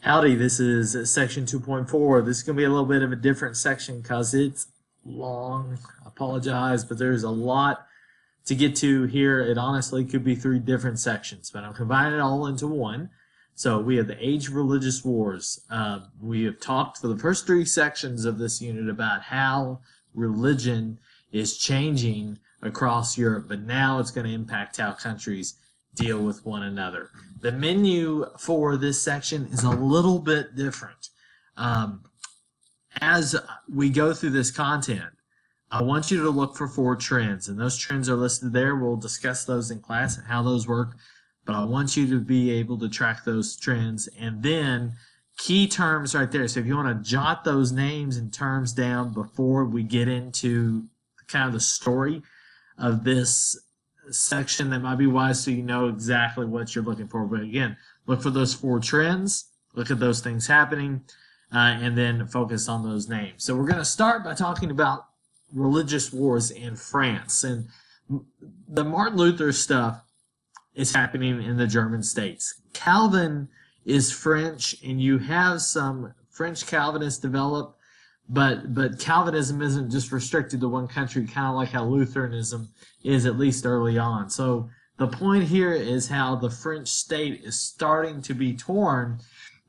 Howdy, this is section 2.4. This is going to be a little bit of a different section because it's long. I apologize, but there's a lot to get to here. It honestly could be 3 different sections, but I'm combining it all into one. So we have the Age of Religious Wars. We have talked for the first 3 sections of this unit about how religion is changing across Europe, but now it's going to impact how countries deal with one another. The menu for this section is a little bit different. As we go through this content, I want you to look for 4 trends, and those trends are listed there. We'll discuss those in class and how those work, but I want you to be able to track those trends, and then key terms right there. So if you want to jot those names and terms down before we get into kind of the story of this section, that might be wise so you know exactly what you're looking for. But again, look for those 4 trends, look at those things happening, and then focus on those names. So we're going to start by talking about religious wars in France. And the Martin Luther stuff is happening in the German states. Calvin is French, and you have some French Calvinists develop, but Calvinism isn't just restricted to one country, kind of like how Lutheranism is, at least early on. So the point here is how the French state is starting to be torn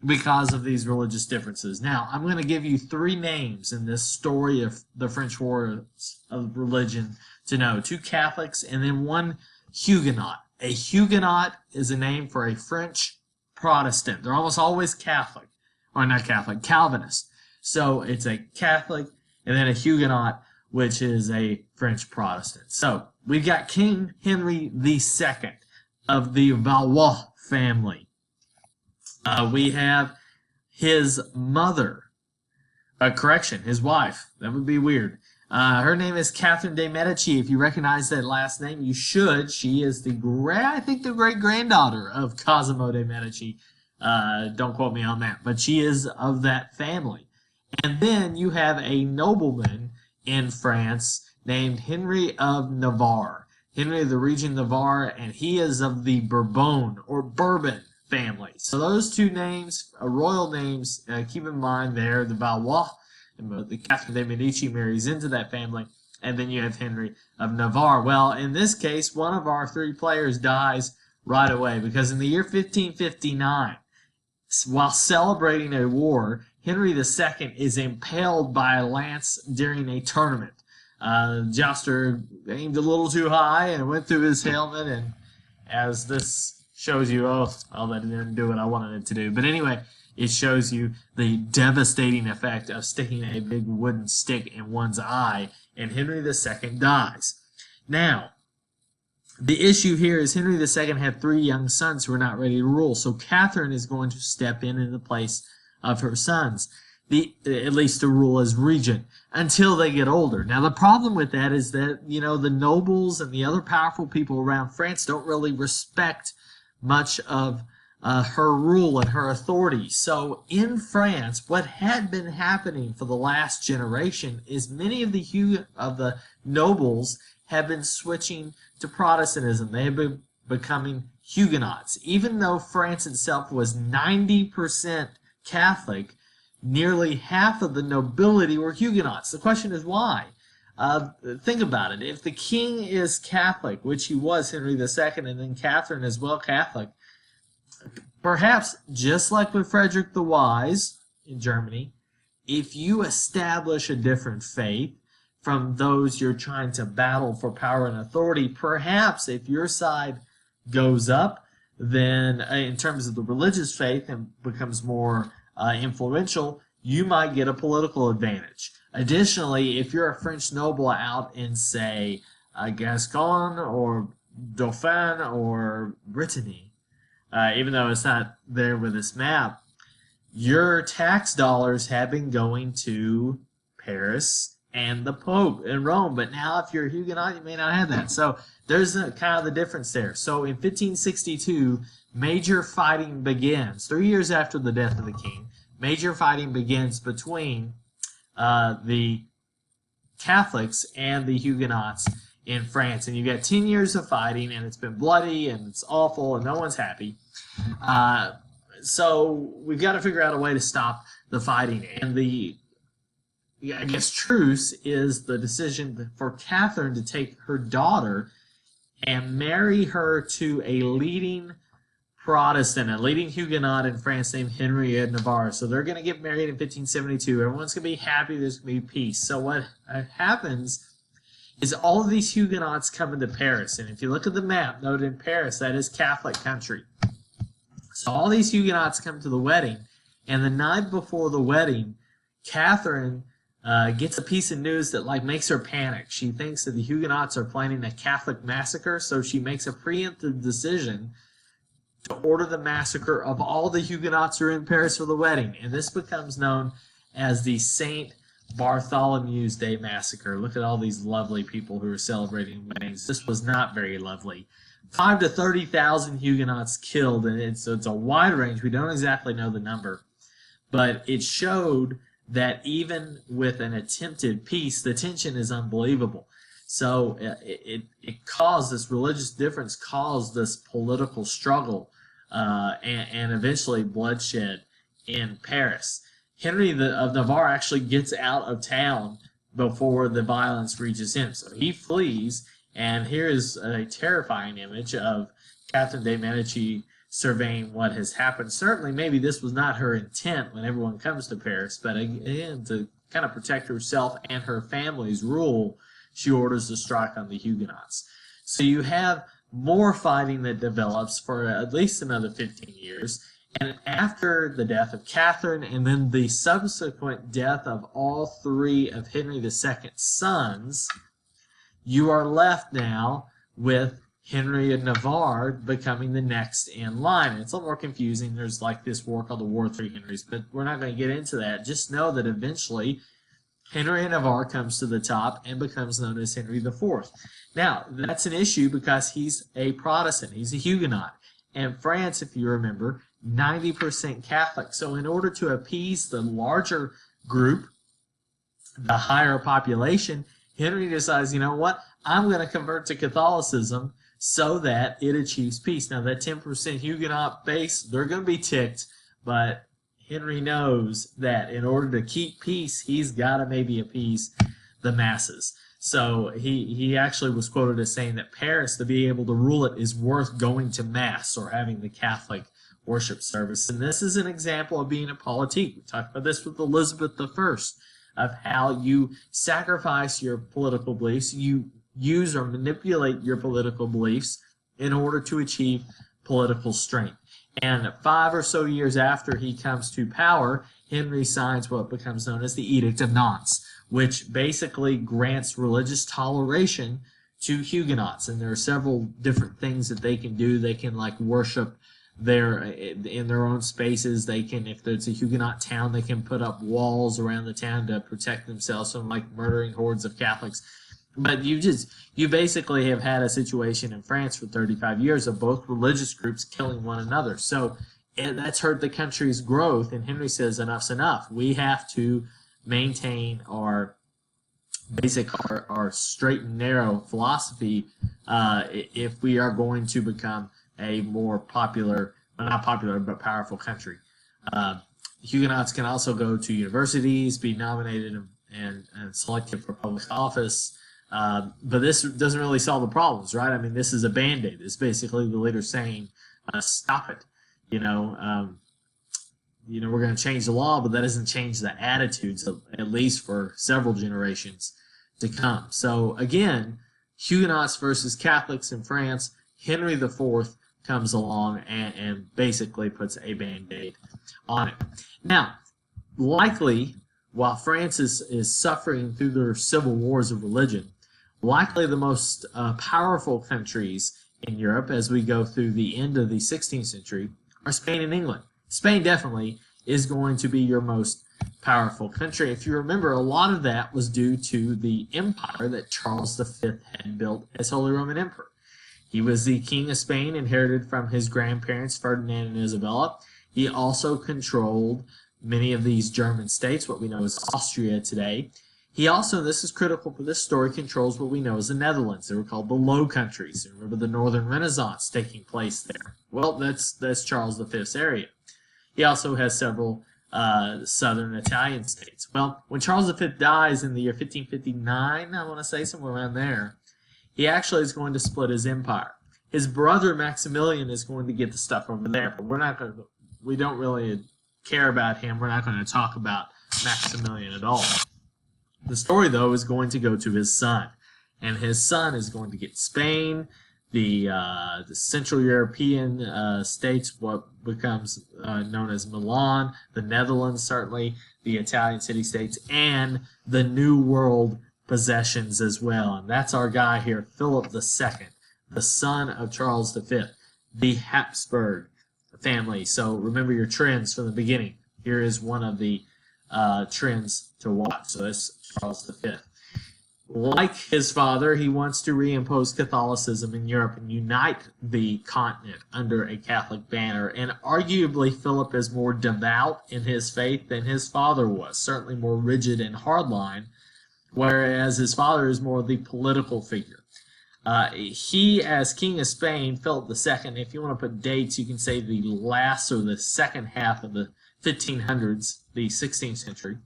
because of these religious differences. Now, I'm going to give you 3 names in this story of the French Wars of Religion to know. 2 Catholics and then 1 Huguenot. A Huguenot is a name for a French Protestant. They're almost always Catholic, or not Catholic, Calvinist. So it's a Catholic and then a Huguenot, which is a French Protestant. So we've got King Henry II of the Valois family. We have his mother, his wife. That would be weird. Her name is Catherine de Medici. If you recognize that last name, you should. She is the great-granddaughter of Cosimo de Medici. Don't quote me on that, but she is of that family. And then you have a nobleman in France named Henry of Navarre. Henry of the region Navarre, and he is of the Bourbon or Bourbon family. So those 2 names, royal names, keep in mind there, the Valois, and the Catherine de Medici marries into that family, and then you have Henry of Navarre. Well, in this case, one of our 3 players dies right away, because in the year 1559, while celebrating a war, Henry II is impaled by a lance during a tournament. Jouster aimed a little too high and it went through his helmet, and as this shows you, that didn't do what I wanted it to do. But anyway, it shows you the devastating effect of sticking a big wooden stick in one's eye, and Henry II dies. Now, the issue here is Henry II had 3 young sons who were not ready to rule, so Catherine is going to step in the place of her sons, at least to rule as regent, until they get older. Now, the problem with that is that, the nobles and the other powerful people around France don't really respect much of her rule and her authority. So in France, what had been happening for the last generation is many of the nobles have been switching to Protestantism. They have been becoming Huguenots. Even though France itself was 90% Catholic, nearly half of the nobility were Huguenots. The question is why? Think about it. If the king is Catholic, which he was, Henry II, and then Catherine as well Catholic, perhaps just like with Frederick the Wise in Germany, if you establish a different faith from those you're trying to battle for power and authority, perhaps if your side goes up, then in terms of the religious faith and becomes more influential, you might get a political advantage. Additionally, if you're a French noble out in, say, Gascon or Dauphin or Brittany, even though it's not there with this map, your tax dollars have been going to Paris and the Pope in Rome. But now if you're a Huguenot, you may not have that. So there's kind of the difference there. So in 1562, major fighting begins. 3 years after the death of the king, major fighting begins between the Catholics and the Huguenots in France, and you got 10 years of fighting, and it's been bloody, and it's awful, and no one's happy. So we've got to figure out a way to stop the fighting. And the, I guess, truce is the decision for Catherine to take her daughter and marry her to a leading Protestant, a leading Huguenot in France named Henry of Navarre. So they're going to get married in 1572. Everyone's going to be happy. There's going to be peace. So what happens is all of these Huguenots come into Paris. And if you look at the map, noted in Paris, that is Catholic country. So all these Huguenots come to the wedding. And the night before the wedding, Catherine gets a piece of news that makes her panic. She thinks that the Huguenots are planning a Catholic massacre, so she makes a preemptive decision to order the massacre of all the Huguenots who are in Paris for the wedding. And this becomes known as the Saint Bartholomew's Day Massacre. Look at all these lovely people who are celebrating weddings. This was not very lovely. 5 to 30,000 Huguenots killed, and it's a wide range. We don't exactly know the number, but it showed that even with an attempted peace, the tension is unbelievable. So it caused this religious difference, caused this political struggle, and eventually bloodshed in Paris. Henry of Navarre actually gets out of town before the violence reaches him. So he flees, and here is a terrifying image of Catherine de' Medici surveying what has happened. Certainly, maybe this was not her intent when everyone comes to Paris, but again, to kind of protect herself and her family's rule, she orders a strike on the Huguenots. So you have more fighting that develops for at least another 15 years. And after the death of Catherine and then the subsequent death of all three of Henry II's sons, you are left now with Henry of Navarre becoming the next in line. And it's a little more confusing. There's this war called the War of Three Henrys, but we're not going to get into that. Just know that eventually Henry of Navarre comes to the top and becomes known as Henry IV. Now, that's an issue because he's a Protestant. He's a Huguenot. And France, if you remember, 90% Catholic. So in order to appease the larger group, the higher population, Henry decides, you know what, I'm going to convert to Catholicism so that it achieves peace. Now, that 10% Huguenot base, they're going to be ticked, but Henry knows that in order to keep peace, he's got to maybe appease the masses. So he actually was quoted as saying that Paris, to be able to rule it, is worth going to Mass or having the Catholic worship service. And this is an example of being a politique. We talked about this with Elizabeth I, of how you sacrifice your political beliefs, you use or manipulate your political beliefs in order to achieve political strength. And 5 or so years after he comes to power, Henry signs what becomes known as the Edict of Nantes, which basically grants religious toleration to Huguenots. And there are several different things that they can do. They can worship in their own spaces. They can, if it's a Huguenot town, they can put up walls around the town to protect themselves from murdering hordes of Catholics. But you basically have had a situation in France for 35 years of both religious groups killing one another. So that's hurt the country's growth. And Henry says, enough's enough. We have to maintain our straight and narrow philosophy if we are going to become a more popular, well, not popular, but powerful country. Huguenots can also go to universities, be nominated and selected for public office. But this doesn't really solve the problems, right? I mean, this is a Band-Aid. It's basically the leader saying, stop it. We're going to change the law, but that doesn't change the attitudes, at least for several generations to come. So again, Huguenots versus Catholics in France. Henry IV comes along and basically puts a Band-Aid on it. Now, likely, while France is suffering through their civil wars of religion, likely the most powerful countries in Europe as we go through the end of the 16th century are Spain and England. Spain definitely is going to be your most powerful country. If you remember, a lot of that was due to the empire that Charles V had built as Holy Roman Emperor. He was the king of Spain, inherited from his grandparents, Ferdinand and Isabella. He also controlled many of these German states, what we know as Austria today. He also, this is critical for this story, controls what we know as the Netherlands. They were called the Low Countries. Remember the Northern Renaissance taking place there. Well, that's Charles V's area. He also has several southern Italian states. Well, when Charles V dies in the year 1559, I want to say somewhere around there, he actually is going to split his empire. His brother Maximilian is going to get the stuff over there, but we don't really care about him. We're not going to talk about Maximilian at all. The story, though, is going to go to his son, and his son is going to get Spain, the Central European states, what becomes known as Milan, the Netherlands, certainly, the Italian city-states, and the New World possessions as well. And that's our guy here, Philip II, the son of Charles V, the Habsburg family. So remember your trends from the beginning. Here is one of the trends to watch. So that's Charles V. Like his father, he wants to reimpose Catholicism in Europe and unite the continent under a Catholic banner. And arguably, Philip is more devout in his faith than his father was, certainly more rigid and hardline, whereas his father is more the political figure. He, as King of Spain, Philip II, if you want to put dates, you can say the last or the second half of the 1500s, the 16th century.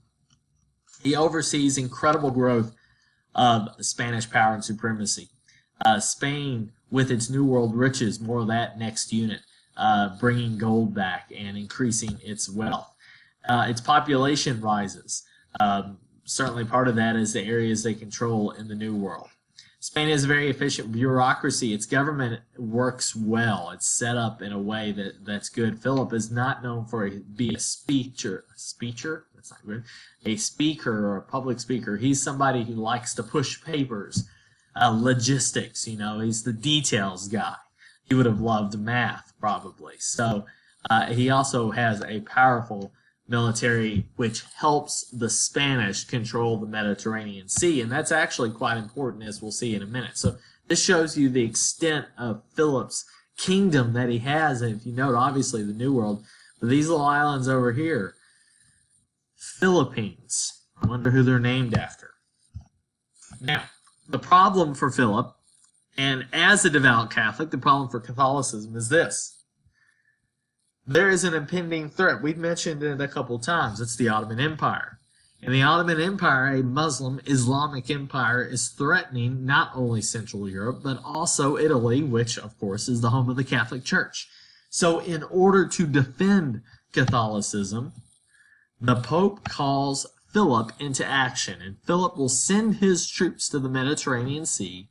He oversees incredible growth of Spanish power and supremacy. Spain, with its New World riches, more of that next unit, bringing gold back and increasing its wealth. Its population rises. Certainly part of that is the areas they control in the New World. Spain has a very efficient bureaucracy. Its government works well. It's set up in a way that's good. Philip is not known for being a speaker? That's not good. A speaker or a public speaker. He's somebody who likes to push papers, logistics. He's the details guy. He would have loved math probably. So he also has a powerful military which helps the Spanish control the Mediterranean Sea, and that's actually quite important, as we'll see in a minute. So this shows you the extent of Philip's kingdom that he has, and if you note, obviously the New World, but these little islands over here, Philippines. I wonder who they're named after. Now, the problem for Philip, and as a devout Catholic, the problem for Catholicism is this. There is an impending threat. We've mentioned it a couple times. It's the Ottoman Empire. In the Ottoman Empire, a Muslim Islamic empire is threatening not only Central Europe, but also Italy, which, of course, is the home of the Catholic Church. So in order to defend Catholicism, the Pope calls Philip into action, and Philip will send his troops to the Mediterranean Sea,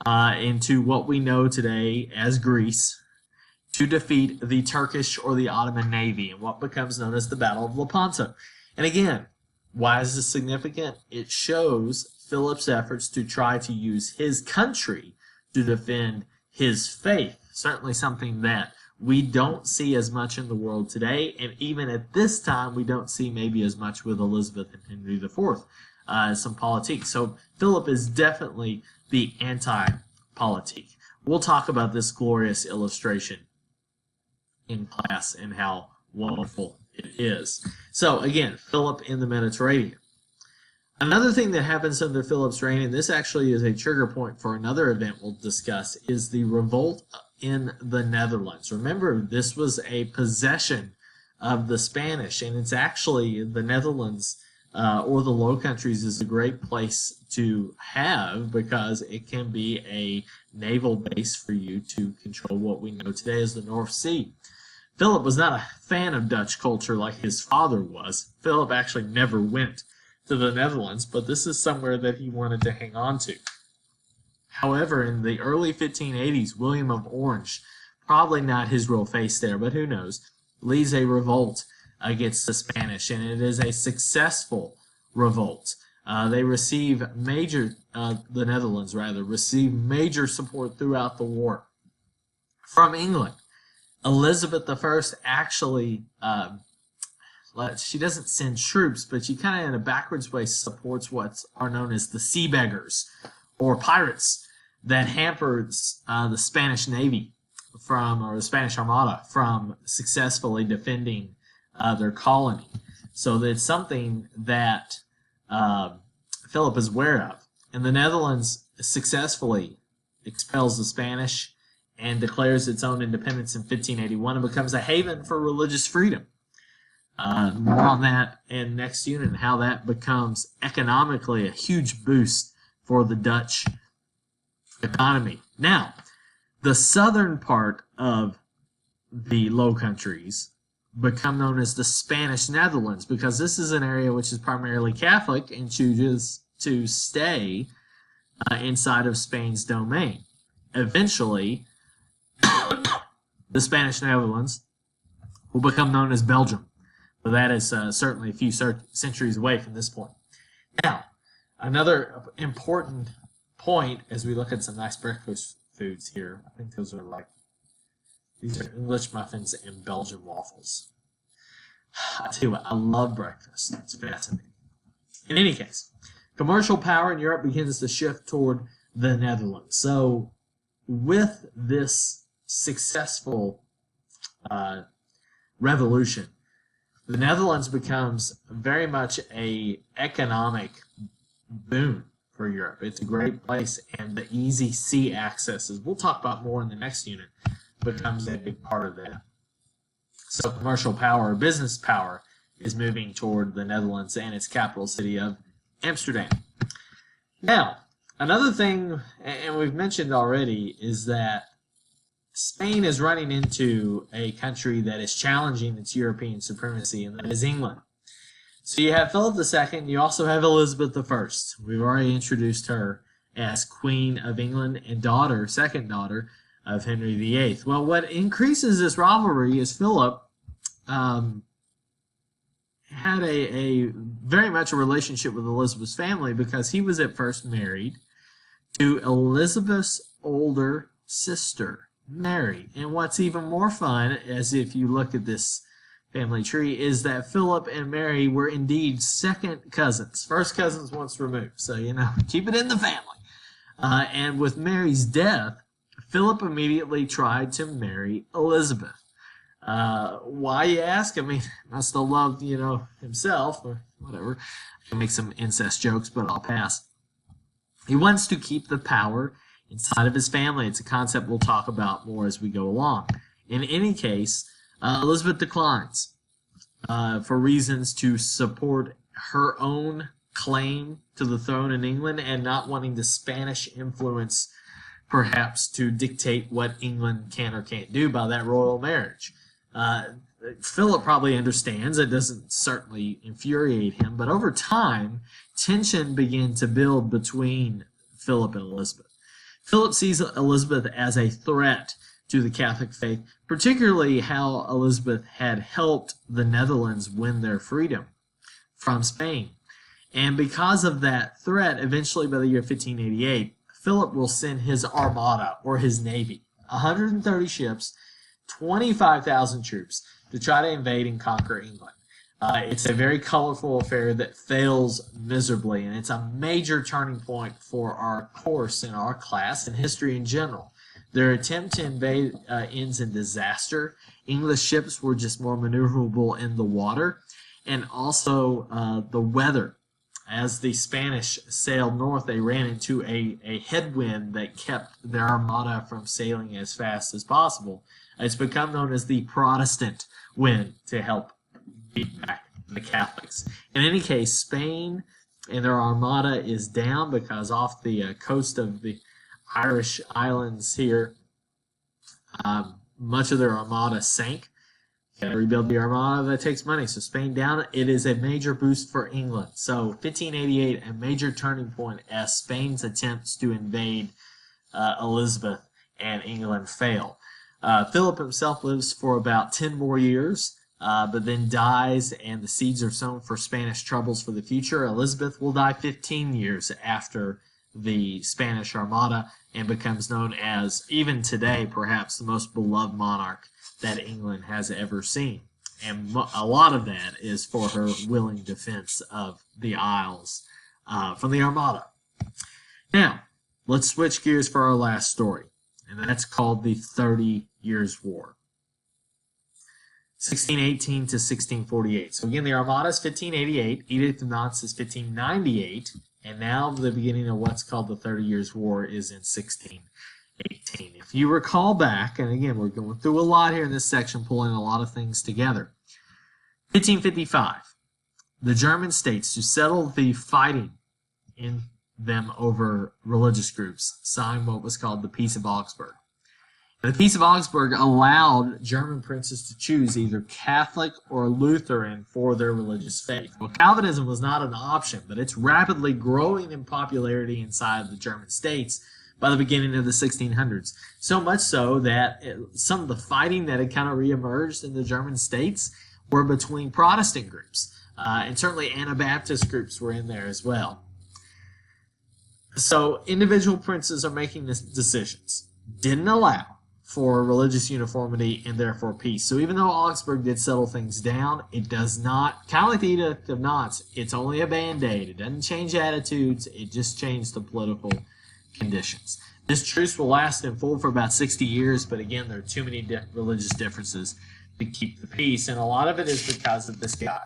into what we know today as Greece, to defeat the Turkish or the Ottoman Navy in what becomes known as the Battle of Lepanto. And again, why is this significant? It shows Philip's efforts to try to use his country to defend his faith. Certainly something that we don't see as much in the world today, and even at this time, we don't see maybe as much with Elizabeth and Henry IV, some politique. So Philip is definitely the anti-politique. We'll talk about this glorious illustration in class and how wonderful it is. So again, Philip in the Mediterranean. Another thing that happens under Philip's reign, and this actually is a trigger point for another event we'll discuss, is the revolt in the Netherlands. Remember, this was a possession of the Spanish, and it's actually the Netherlands or the Low Countries is a great place to have because it can be a naval base for you to control what we know today as the North Sea. Philip was not a fan of Dutch culture like his father was. Philip actually never went to the Netherlands, but this is somewhere that he wanted to hang on to. However, in the early 1580s, William of Orange, probably not his real face there, but who knows, leads a revolt against the Spanish, and it is a successful revolt. They receive the Netherlands receive major support throughout the war from England. Elizabeth I actually, she doesn't send troops, but she kind of in a backwards way supports what are known as the sea beggars or pirates that hampers the Spanish Navy or the Spanish Armada from successfully defending their colony. So that's something that Philip is aware of. And the Netherlands successfully expels the Spanish and declares its own independence in 1581 and becomes a haven for religious freedom. More on that in next unit and how that becomes economically a huge boost for the Dutch economy. Now, the southern part of the Low Countries become known as the Spanish Netherlands because this is an area which is primarily Catholic and chooses to stay inside of Spain's domain. Eventually, the Spanish Netherlands will become known as Belgium. But that is certainly a few centuries away from this point. Now, another important point as we look at some nice breakfast foods here. I think those are these are English muffins and Belgian waffles. I tell you what, I love breakfast. It's fascinating. In any case, commercial power in Europe begins to shift toward the Netherlands. So, with this successful revolution, the Netherlands becomes very much an economic boon for Europe. It's a great place, and the easy sea access, as we'll talk about more in the next unit, becomes a big part of that. So commercial power, business power, is moving toward the Netherlands and its capital city of Amsterdam. Now, another thing, and we've mentioned already, is that Spain is running into a country that is challenging its European supremacy, and that is England. So you have Philip II, you also have Elizabeth I. We've already introduced her as Queen of England and second daughter of Henry VIII. Well, what increases this rivalry is Philip had a very much a relationship with Elizabeth's family because he was at first married to Elizabeth's older sister, Mary. And what's even more fun, as if you look at this family tree, is that Philip and Mary were indeed second cousins. First cousins once removed. So, keep it in the family. And with Mary's death, Philip immediately tried to marry Elizabeth. Why, you ask? I mean, I still love, himself, or whatever. I can make some incest jokes, but I'll pass. He wants to keep the power inside of his family. It's a concept we'll talk about more as we go along. In any case, Elizabeth declines for reasons to support her own claim to the throne in England and not wanting the Spanish influence perhaps to dictate what England can or can't do by that royal marriage. Philip probably understands. It doesn't certainly infuriate him, but over time, tension began to build between Philip and Elizabeth. Philip sees Elizabeth as a threat to the Catholic faith, particularly how Elizabeth had helped the Netherlands win their freedom from Spain. And because of that threat, eventually by the year 1588, Philip will send his armada, or his navy, 130 ships, 25,000 troops, to try to invade and conquer England. It's a very colorful affair that fails miserably, and it's a major turning point for our course in our class and history in general. Their attempt to invade ends in disaster. English ships were just more maneuverable in the water, and also the weather. As the Spanish sailed north, they ran into a headwind that kept their armada from sailing as fast as possible. It's become known as the Protestant wind to help beat back the Catholics. In any case, Spain and their armada is down because off the coast of the Irish islands here, much of their armada sank. Got to rebuild the armada. That takes money. So Spain down. It is a major boost for England. So 1588, a major turning point as Spain's attempts to invade Elizabeth and England fail. Philip himself lives for about 10 more years, but then dies, and the seeds are sown for Spanish troubles for the future. Elizabeth will die 15 years after the Spanish Armada and becomes known as, even today, perhaps the most beloved monarch that England has ever seen. And a lot of that is for her willing defense of the Isles from the Armada. Now, let's switch gears for our last story, and that's called the 30 Years' War. 1618 to 1648. So again, the Armada is 1588, Edict of Nantes is 1598, and now the beginning of what's called the 30 Years' War is in 16 1618. If you recall back, and again, we're going through a lot here in this section, pulling a lot of things together. 1555, the German states, to settle the fighting in them over religious groups, signed what was called the Peace of Augsburg. The Peace of Augsburg allowed German princes to choose either Catholic or Lutheran for their religious faith. Well, Calvinism was not an option, but it's rapidly growing in popularity inside the German states by the beginning of the 1600s. So much so that some of the fighting that had kind of reemerged in the German states were between Protestant groups. And certainly Anabaptist groups were in there as well. So individual princes are making these decisions. Didn't allow for religious uniformity and therefore peace. So even though Augsburg did settle things down, it does not, kind of like the Edict of Nantes, it's only a band-aid. It doesn't change attitudes, it just changed the political conditions. This truce will last in full for about 60 years, but again, there are too many religious differences to keep the peace, and a lot of it is because of this guy.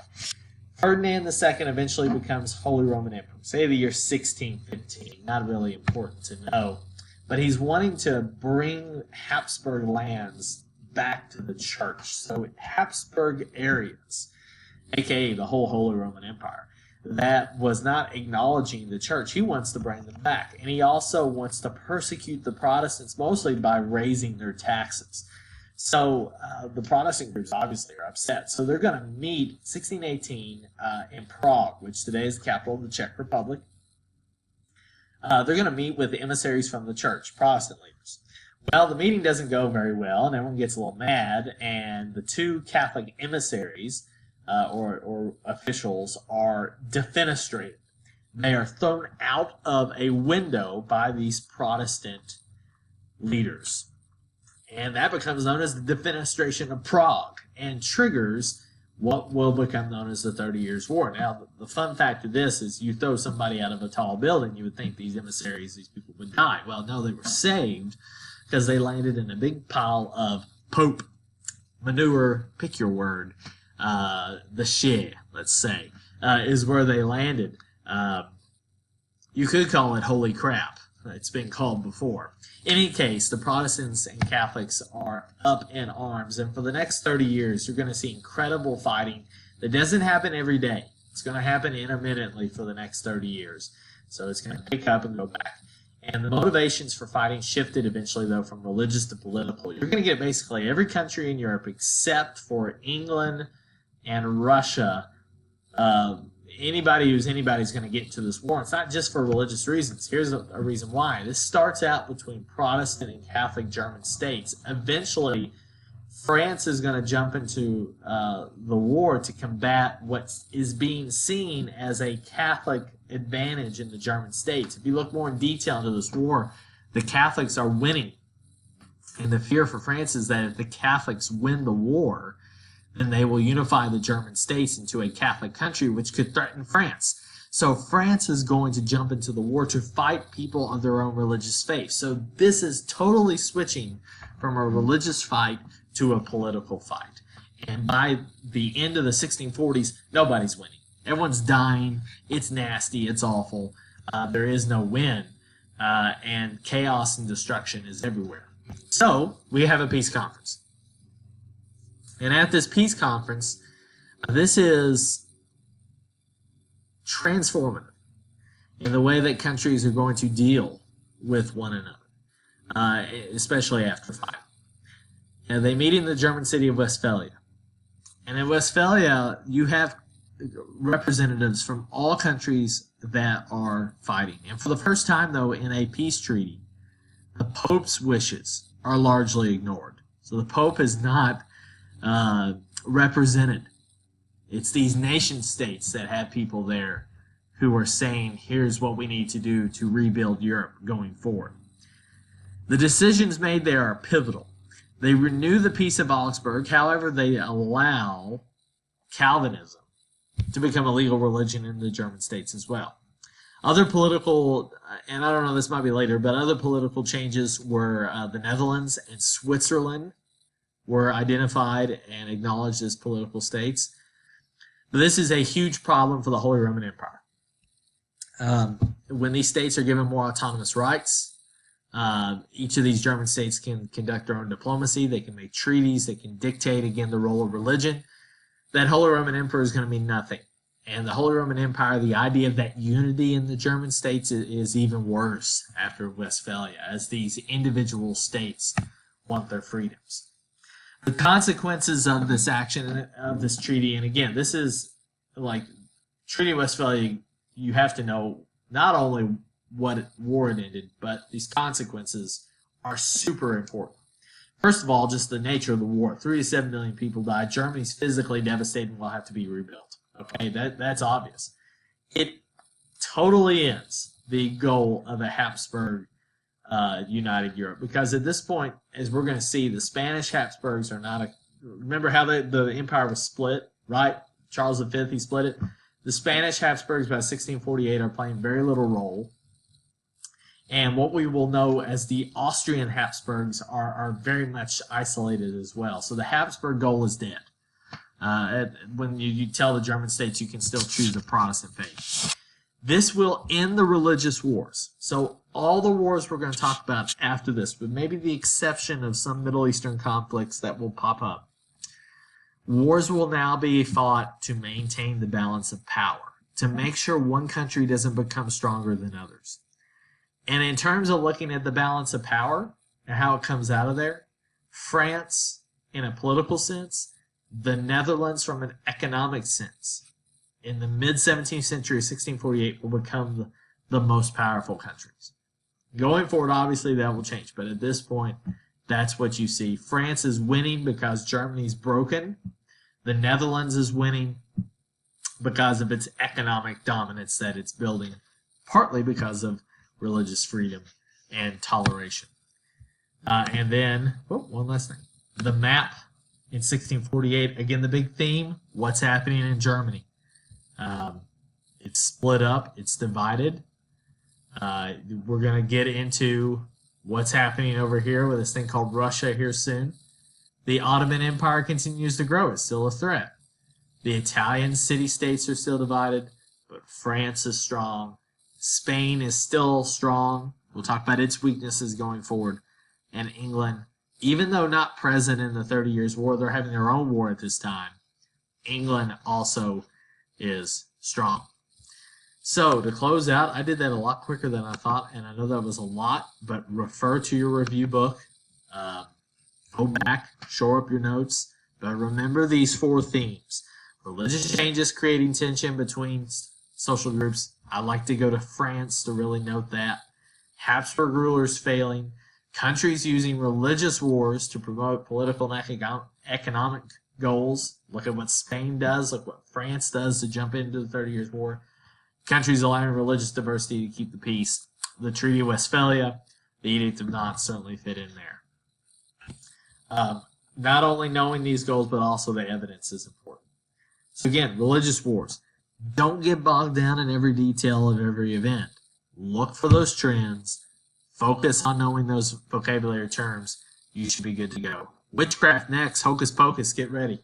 Ferdinand II eventually becomes Holy Roman Emperor, say the year 1615, not really important to know. But he's wanting to bring Habsburg lands back to the church. So Habsburg areas, aka the whole Holy Roman Empire, that was not acknowledging the church, he wants to bring them back. And he also wants to persecute the Protestants mostly by raising their taxes. So the Protestant groups obviously are upset. So they're going to meet 1618 in Prague, which today is the capital of the Czech Republic. They're going to meet with the emissaries from the church, Protestant leaders. Well, the meeting doesn't go very well, and everyone gets a little mad, and the two Catholic emissaries or officials are defenestrated. They are thrown out of a window by these Protestant leaders. And that becomes known as the Defenestration of Prague and triggers what will become known as the 30 Years' War. Now, the fun fact of this is you throw somebody out of a tall building, you would think these emissaries, these people would die. Well, no, they were saved because they landed in a big pile of pope manure, pick your word, the shit, let's say, is where they landed. You could call it holy crap. It's been called before. In any case, the Protestants and Catholics are up in arms, and for the next 30 years, you're going to see incredible fighting that doesn't happen every day. It's going to happen intermittently for the next 30 years. So it's going to pick up and go back. And the motivations for fighting shifted eventually, though, from religious to political. You're going to get basically every country in Europe except for England and Russia. Anybody who's anybody's going to get into this war. It's not just for religious reasons. Here's a reason why. This starts out between Protestant and Catholic German states. Eventually, France is going to jump into the war to combat what is being seen as a Catholic advantage in the German states. If you look more in detail into this war, the Catholics are winning. And the fear for France is that if the Catholics win the war, then they will unify the German states into a Catholic country, which could threaten France. So France is going to jump into the war to fight people of their own religious faith. So this is totally switching from a religious fight to a political fight. And by the end of the 1640s, nobody's winning. Everyone's dying. It's nasty. It's awful. There is no win. And chaos and destruction is everywhere. So we have a peace conference. And at this peace conference, this is transformative in the way that countries are going to deal with one another, especially after fighting. And they meet in the German city of Westphalia. And in Westphalia, you have representatives from all countries that are fighting. And for the first time, though, in a peace treaty, the Pope's wishes are largely ignored. So the Pope is not represented. It's these nation states that have people there who are saying, here's what we need to do to rebuild Europe going forward. The decisions made there are pivotal. They renew the Peace of Augsburg, however, they allow Calvinism to become a legal religion in the German states as well. Other political, and I don't know, this might be later, but other political changes were the Netherlands and Switzerland were identified and acknowledged as political states. But this is a huge problem for the Holy Roman Empire. When these states are given more autonomous rights, Each of these German states can conduct their own diplomacy. They can make treaties. They can dictate, again, the role of religion. That Holy Roman Emperor is going to mean nothing. And the Holy Roman Empire, the idea of that unity in the German states is even worse after Westphalia, as these individual states want their freedoms. The consequences of this action, of this treaty, and again, this is like Treaty of Westphalia, you have to know not only what war it ended, but these consequences are super important. First of all, just the nature of the war. 3 to 7 million people died. Germany's physically devastated and will have to be rebuilt. Okay, that's obvious. It totally ends the goal of a Habsburg united Europe, because at this point, as we're going to see, the Spanish Habsburgs are not a. Remember how the empire was split, right? Charles V, he split it. The Spanish Habsburgs by 1648 are playing very little role. And what we will know as the Austrian Habsburgs are very much isolated as well. So the Habsburg goal is dead. When you tell the German states you can still choose the Protestant faith. This will end the religious wars. So all the wars we're going to talk about after this, with maybe the exception of some Middle Eastern conflicts that will pop up. Wars will now be fought to maintain the balance of power, to make sure one country doesn't become stronger than others. And in terms of looking at the balance of power and how it comes out of there, France in a political sense, the Netherlands from an economic sense, in the mid-17th century, 1648, will become the most powerful countries. Going forward, obviously, that will change. But at this point, that's what you see. France is winning because Germany's broken. The Netherlands is winning because of its economic dominance that it's building, partly because of religious freedom and toleration. And then, one last thing. The map in 1648, again, the big theme, what's happening in Germany. It's split up, it's divided. We're going to get into what's happening over here with this thing called Russia here soon. The Ottoman Empire continues to grow. It's still a threat. The Italian city-states are still divided, but France is strong. Spain is still strong. We'll talk about its weaknesses going forward. And England, even though not present in the 30 Years' War, they're having their own war at this time. England also is strong. So, to close out, I did that a lot quicker than I thought, and I know that was a lot, but refer to your review book. Go back, shore up your notes, but remember these 4 themes. Religious changes creating tension between social groups. I like to go to France to really note that. Habsburg rulers failing. Countries using religious wars to promote political and economic goals. Look at what Spain does. Look what France does to jump into the 30 Years' War. Countries allowing religious diversity to keep the peace. The Treaty of Westphalia, the Edict of Nantes certainly fit in there. Not only knowing these goals, but also the evidence is important. So again, religious wars. Don't get bogged down in every detail of every event. Look for those trends. Focus on knowing those vocabulary terms. You should be good to go. Witchcraft next. Hocus Pocus. Get ready.